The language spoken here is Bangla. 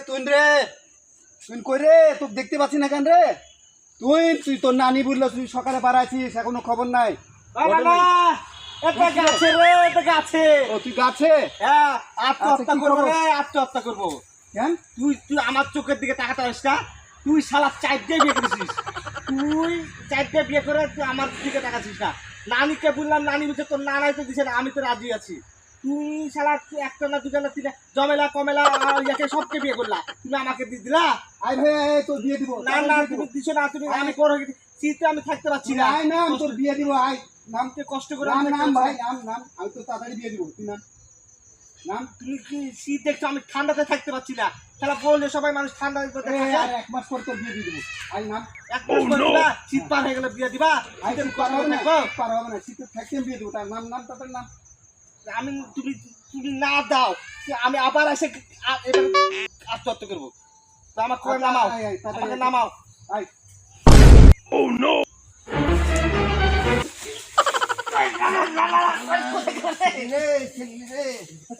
তুই রে তুই কই রে তোর দেখতে পাচ্ছি না কেন রে তুই তোর নানি বললো তুই সকালে বাড়াইছিস এখনো খবর নাই তুই গাছে আত্মহত্যা করবো কেন তুই আমার চোখের দিকে তাকাতে পারিস না তুই শালা 4টে বিয়ে করেছিস তুই 4টে বিয়ে করে তুই আমার দিকে তাকাচ্ছিস না নানিকে বললাম নানি বলছে তোর নানাই তো দিছে না আমি তো রাজি আছি তুই শালা একটা না দুটা না তিনটা জমেলা কমেলা ইয়াকে সবকে বিয়ে করলা তুমি আমাকে দিয়ে দিলা আই ভাই তোর বিয়ে দিব না তুমি দিছো না তুমি আমি বড় শীতে আমি থাকতে পারছি না আই নাম তোর বিয়ে দিব আই নামতে কষ্ট করে নাম ভাই নাম আমি তো তাড়াতাড়ি বিয়ে দিব তুই নাম তুমি কি শীত দেখছো আমি ঠান্ডাতে থাকতে পারছি না তাহলে বললে সবাই মানুষ ঠান্ডা আর এক মাস পর তোর বিয়ে দিব আই নাম এক মাস পর দিবা শীত পার হয়ে গেলে বিয়ে দিবা আই পারবো না শীতে থাকতে বিয়ে দিব তার নাম তাদের নাম আমি তুমি না দাও আমি আবার এসে এবার আত্মহত্যা করবো আমার করে নামাও আমাকে নামাও আই Oh no! রে